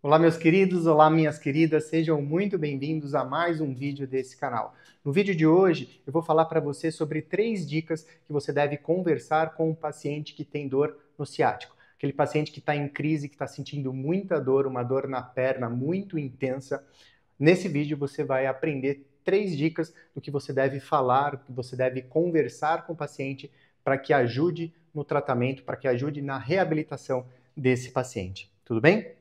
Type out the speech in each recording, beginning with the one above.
Olá, meus queridos, olá, minhas queridas, sejam muito bem-vindos a mais um vídeo desse canal. No vídeo de hoje, eu vou falar para você sobre 3 dicas que você deve conversar com um paciente que tem dor no ciático. Aquele paciente que está em crise, que está sentindo muita dor, uma dor na perna muito intensa. Nesse vídeo você vai aprender 3 dicas do que você deve falar, que você deve conversar com o paciente para que ajude no tratamento, para que ajude na reabilitação desse paciente. Tudo bem?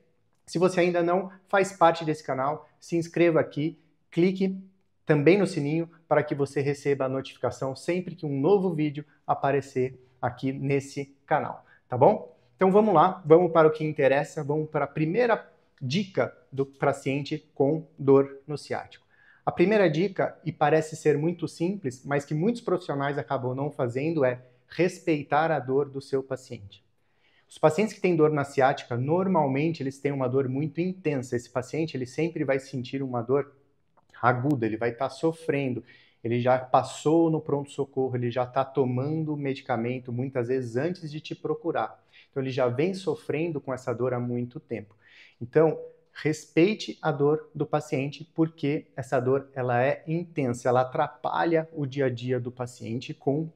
Se você ainda não faz parte desse canal, se inscreva aqui, clique também no sininho para que você receba a notificação sempre que um novo vídeo aparecer aqui nesse canal, tá bom? Então vamos lá, vamos para o que interessa, vamos para a primeira dica do paciente com dor no ciático. A primeira dica, e parece ser muito simples, mas que muitos profissionais acabam não fazendo, é respeitar a dor do seu paciente. Os pacientes que têm dor na ciática, normalmente eles têm uma dor muito intensa. Esse paciente ele sempre vai sentir uma dor aguda, ele vai estar sofrendo, ele já passou no pronto-socorro, ele já está tomando medicamento muitas vezes antes de te procurar. Então ele já vem sofrendo com essa dor há muito tempo. Então, respeite a dor do paciente, porque essa dor ela é intensa, ela atrapalha o dia a dia do paciente com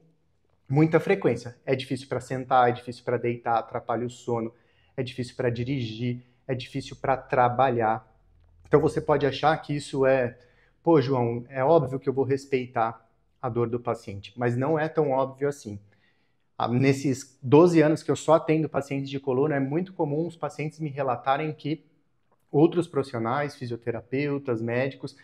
muita frequência. É difícil para sentar, é difícil para deitar, atrapalha o sono, é difícil para dirigir, é difícil para trabalhar. Então você pode achar que isso pô, João, é óbvio que eu vou respeitar a dor do paciente, mas não é tão óbvio assim. Nesses 12 anos que eu só atendo pacientes de coluna, é muito comum os pacientes me relatarem que outros profissionais, fisioterapeutas, médicos,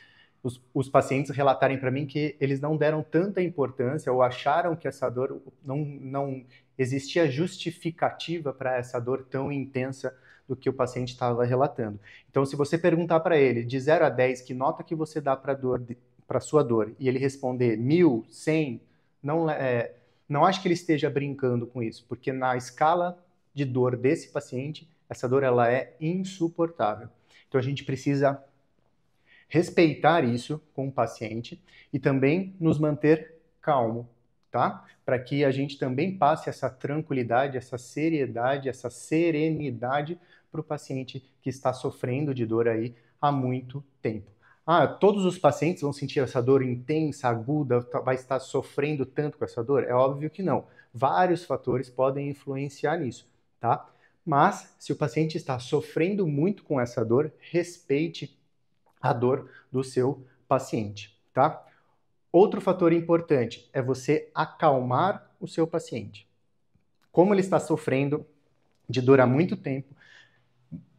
os pacientes relatarem para mim que eles não deram tanta importância ou acharam que essa dor não existia justificativa para essa dor tão intensa do que o paciente estava relatando. Então, se você perguntar para ele de 0 a 10 que nota que você dá para a sua dor, e ele responder 1000, 100, não acho que ele esteja brincando com isso, porque na escala de dor desse paciente, essa dor ela é insuportável. Então, a gente precisa respeitar isso com o paciente e também nos manter calmo, tá? Para que a gente também passe essa tranquilidade, essa seriedade, essa serenidade para o paciente que está sofrendo de dor aí há muito tempo. Todos os pacientes vão sentir essa dor intensa, aguda, vai estar sofrendo tanto com essa dor? É óbvio que não. Vários fatores podem influenciar nisso, tá? Mas, se o paciente está sofrendo muito com essa dor, respeite a dor do seu paciente, tá? Outro fator importante é você acalmar o seu paciente. Como ele está sofrendo de dor há muito tempo,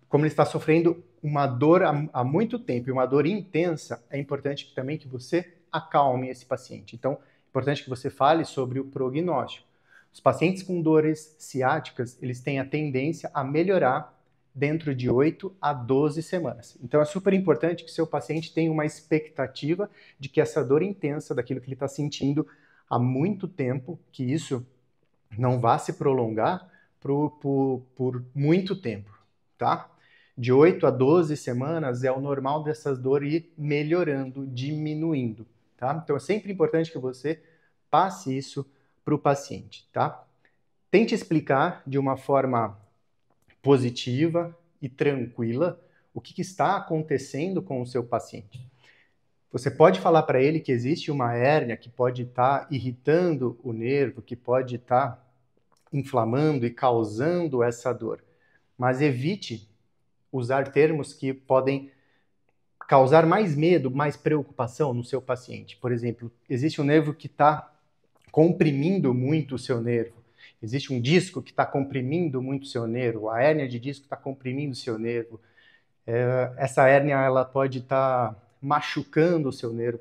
como ele está sofrendo uma dor há muito tempo e uma dor intensa, é importante também que você acalme esse paciente. Então, é importante que você fale sobre o prognóstico. Os pacientes com dores ciáticas, eles têm a tendência a melhorar dentro de 8 a 12 semanas. Então é super importante que seu paciente tenha uma expectativa de que essa dor intensa, daquilo que ele está sentindo há muito tempo, que isso não vá se prolongar por muito tempo, tá? De 8 a 12 semanas é o normal dessas dores ir melhorando, diminuindo, tá? Então é sempre importante que você passe isso para o paciente, tá? Tente explicar de uma forma positiva e tranquila o que está acontecendo com o seu paciente. Você pode falar para ele que existe uma hérnia que pode estar irritando o nervo, que pode estar inflamando e causando essa dor, mas evite usar termos que podem causar mais medo, mais preocupação no seu paciente. Por exemplo, existe um nervo que está comprimindo muito o seu nervo. Existe um disco que está comprimindo muito o seu nervo, a hérnia de disco está comprimindo o seu nervo. Essa hérnia ela pode estar machucando o seu nervo.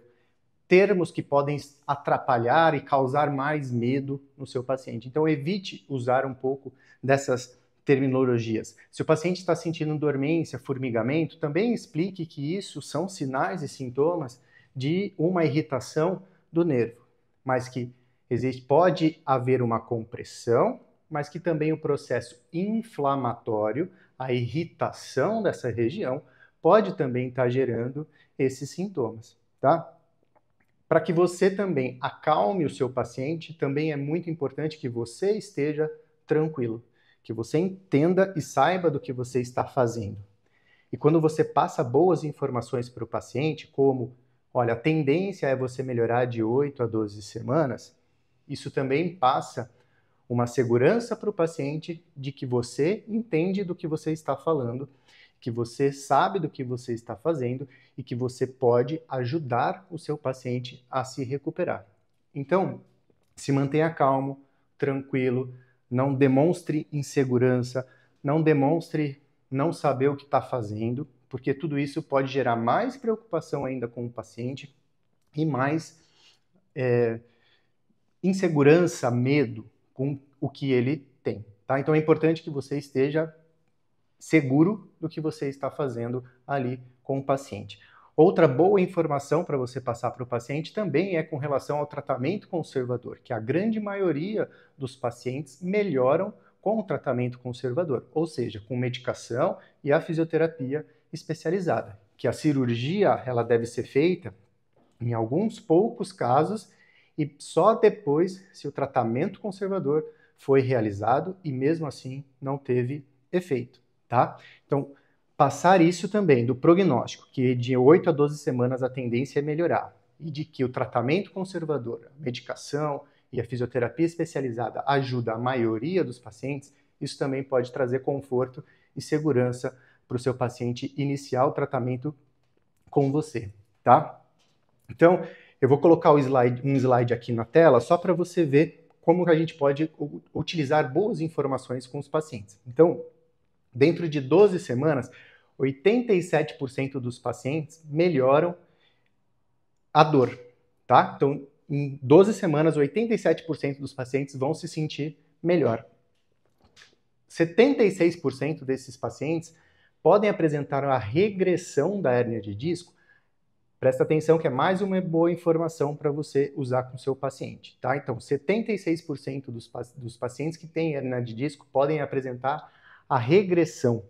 Termos que podem atrapalhar e causar mais medo no seu paciente. Então, evite usar um pouco dessas terminologias. Se o paciente está sentindo dormência, formigamento, também explique que isso são sinais e sintomas de uma irritação do nervo, mas que pode haver uma compressão, mas que também o processo inflamatório, a irritação dessa região, pode também estar gerando esses sintomas, tá? Para que você também acalme o seu paciente, também é muito importante que você esteja tranquilo, que você entenda e saiba do que você está fazendo. E quando você passa boas informações para o paciente, como, olha, a tendência é você melhorar de 8 a 12 semanas, isso também passa uma segurança para o paciente de que você entende do que você está falando, que você sabe do que você está fazendo e que você pode ajudar o seu paciente a se recuperar. Então, se mantenha calmo, tranquilo, não demonstre insegurança, não demonstre não saber o que está fazendo, porque tudo isso pode gerar mais preocupação ainda com o paciente e mais insegurança, medo com o que ele tem. Tá? Então é importante que você esteja seguro do que você está fazendo ali com o paciente. Outra boa informação para você passar para o paciente também é com relação ao tratamento conservador, que a grande maioria dos pacientes melhoram com o tratamento conservador, ou seja, com medicação e a fisioterapia especializada, que a cirurgia ela deve ser feita em alguns poucos casos e só depois se o tratamento conservador foi realizado e mesmo assim não teve efeito, tá? Então, passar isso também do prognóstico, que de 8 a 12 semanas a tendência é melhorar, e de que o tratamento conservador, a medicação e a fisioterapia especializada ajuda a maioria dos pacientes, isso também pode trazer conforto e segurança para o seu paciente iniciar o tratamento com você, tá? Então, eu vou colocar um slide aqui na tela só para você ver como a gente pode utilizar boas informações com os pacientes. Então, dentro de 12 semanas, 87% dos pacientes melhoram a dor, tá? Então, em 12 semanas, 87% dos pacientes vão se sentir melhor. 76% desses pacientes podem apresentar a regressão da hérnia de disco. Presta atenção que é mais uma boa informação para você usar com o seu paciente, tá? Então, 76% dos pacientes que têm hérnia de disco podem apresentar a regressão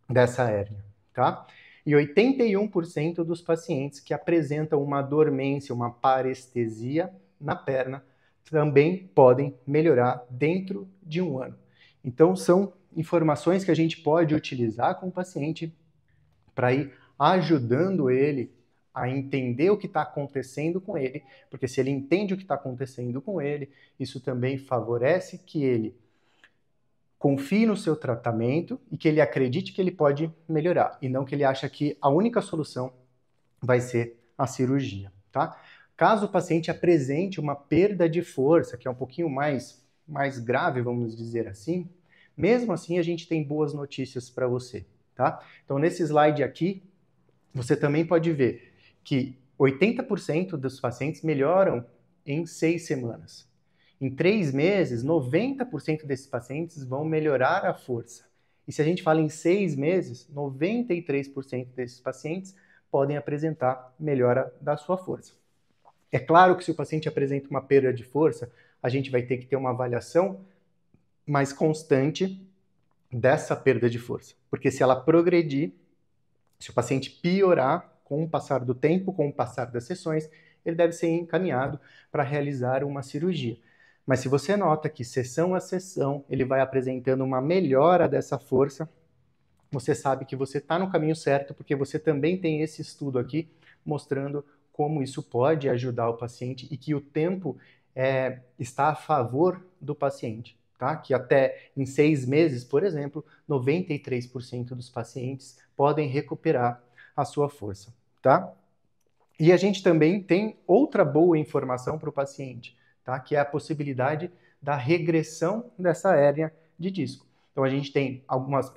dessa hérnia, tá? E 81% dos pacientes que apresentam uma dormência, uma parestesia na perna, também podem melhorar dentro de um ano. Então, são informações que a gente pode utilizar com o paciente para ir ajudando ele a entender o que está acontecendo com ele, porque se ele entende o que está acontecendo com ele, isso também favorece que ele confie no seu tratamento e que ele acredite que ele pode melhorar, e não que ele acha que a única solução vai ser a cirurgia, tá? Caso o paciente apresente uma perda de força, que é um pouquinho mais grave, vamos dizer assim, mesmo assim a gente tem boas notícias para você, tá? Então nesse slide aqui, você também pode ver que 80% dos pacientes melhoram em 6 semanas. Em 3 meses, 90% desses pacientes vão melhorar a força. E se a gente fala em 6 meses, 93% desses pacientes podem apresentar melhora da sua força. É claro que se o paciente apresenta uma perda de força, a gente vai ter que ter uma avaliação mais constante dessa perda de força. Porque se ela progredir, se o paciente piorar com o passar do tempo, com o passar das sessões, ele deve ser encaminhado para realizar uma cirurgia. Mas se você nota que sessão a sessão ele vai apresentando uma melhora dessa força, você sabe que você está no caminho certo, porque você também tem esse estudo aqui mostrando como isso pode ajudar o paciente e que o tempo está a favor do paciente. Tá? Que até em 6 meses, por exemplo, 93% dos pacientes podem recuperar a sua força. Tá? E a gente também tem outra boa informação para o paciente, tá? Que é a possibilidade da regressão dessa hérnia de disco. Então a gente tem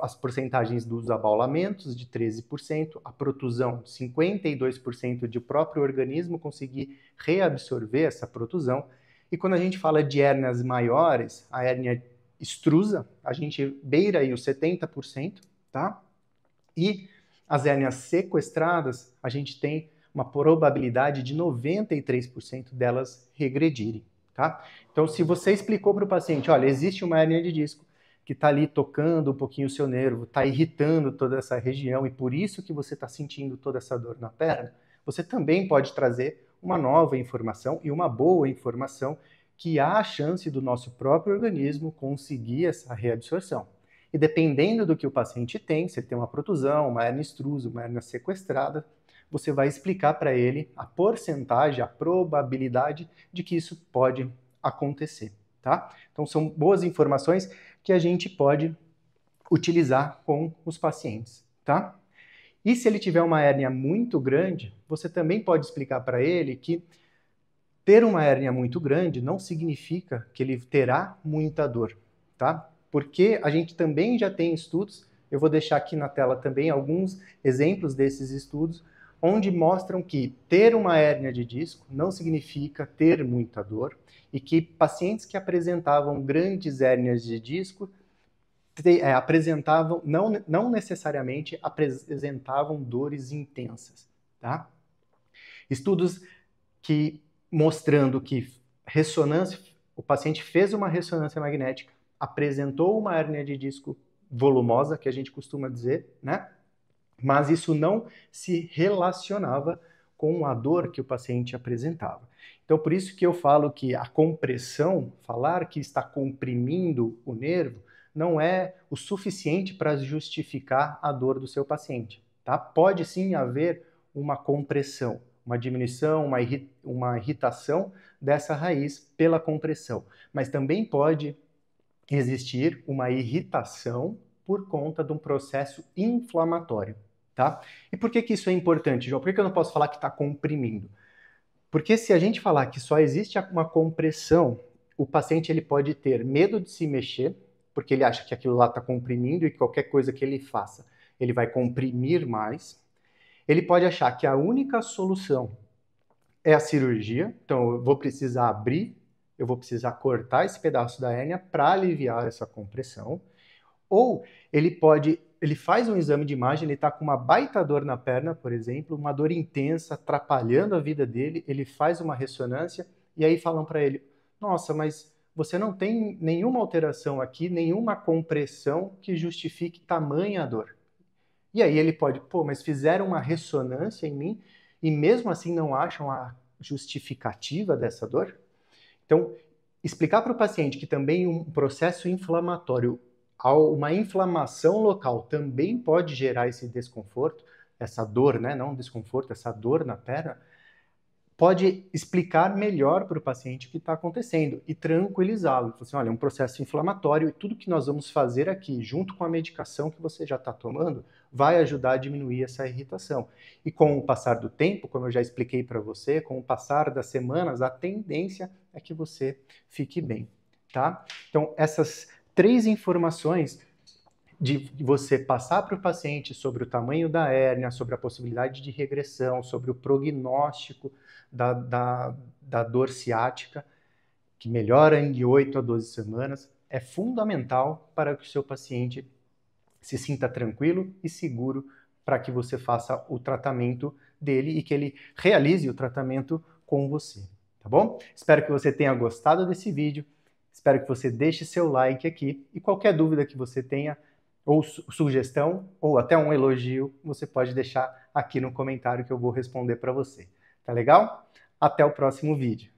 as porcentagens dos abaulamentos de 13%, a protusão 52% de o próprio organismo conseguir reabsorver essa protusão. E quando a gente fala de hérnias maiores, a hérnia extrusa, a gente beira aí os 70%, tá? E as hérnias sequestradas, a gente tem uma probabilidade de 93% delas regredirem, tá? Então, se você explicou para o paciente, olha, existe uma hérnia de disco que está ali tocando um pouquinho o seu nervo, está irritando toda essa região e por isso que você está sentindo toda essa dor na perna, você também pode trazer uma nova informação e uma boa informação que há a chance do nosso próprio organismo conseguir essa reabsorção. E dependendo do que o paciente tem, se ele tem uma protusão, uma hérnia extrusa, uma hérnia sequestrada, você vai explicar para ele a porcentagem, a probabilidade de que isso pode acontecer, tá? Então são boas informações que a gente pode utilizar com os pacientes, tá? E se ele tiver uma hérnia muito grande, você também pode explicar para ele que ter uma hérnia muito grande não significa que ele terá muita dor, tá? Porque a gente também já tem estudos, eu vou deixar aqui na tela também alguns exemplos desses estudos, onde mostram que ter uma hérnia de disco não significa ter muita dor e que pacientes que apresentavam grandes hérnias de disco apresentavam, não necessariamente apresentavam dores intensas, tá? Estudos que mostrando que o paciente fez uma ressonância magnética, apresentou uma hérnia de disco volumosa, que a gente costuma dizer, né? Mas isso não se relacionava com a dor que o paciente apresentava. Então, por isso que eu falo que a compressão, falar que está comprimindo o nervo, não é o suficiente para justificar a dor do seu paciente, tá? Pode sim haver uma compressão, uma diminuição, uma irritação dessa raiz pela compressão, mas também pode existir uma irritação por conta de um processo inflamatório, tá? E por que isso é importante, João? Por que eu não posso falar que está comprimindo? Porque se a gente falar que só existe uma compressão, o paciente ele pode ter medo de se mexer, porque ele acha que aquilo lá está comprimindo e qualquer coisa que ele faça, ele vai comprimir mais. Ele pode achar que a única solução é a cirurgia, então eu vou precisar abrir, eu vou precisar cortar esse pedaço da hérnia para aliviar essa compressão. Ou ele faz um exame de imagem, ele está com uma baita dor na perna, por exemplo, uma dor intensa, atrapalhando a vida dele, ele faz uma ressonância e aí falam para ele, nossa, mas você não tem nenhuma alteração aqui, nenhuma compressão que justifique tamanha dor. E aí ele pode, pô, mas fizeram uma ressonância em mim e mesmo assim não acham a justificativa dessa dor? Então, explicar para o paciente que também um processo inflamatório, uma inflamação local também pode gerar esse desconforto, essa dor, né? Não desconforto, essa dor na perna, pode explicar melhor para o paciente o que está acontecendo e tranquilizá-lo. Assim, olha, é um processo inflamatório e tudo que nós vamos fazer aqui, junto com a medicação que você já está tomando, vai ajudar a diminuir essa irritação. E com o passar do tempo, como eu já expliquei para você, com o passar das semanas, a tendência é que você fique bem, tá? Então, essas 3 informações de você passar para o paciente sobre o tamanho da hérnia, sobre a possibilidade de regressão, sobre o prognóstico da dor ciática, que melhora em de 8 a 12 semanas, é fundamental para que o seu paciente se sinta tranquilo e seguro para que você faça o tratamento dele e que ele realize o tratamento com você, tá bom? Espero que você tenha gostado desse vídeo, espero que você deixe seu like aqui e qualquer dúvida que você tenha, ou sugestão, ou até um elogio, você pode deixar aqui no comentário que eu vou responder para você. Tá legal? Até o próximo vídeo.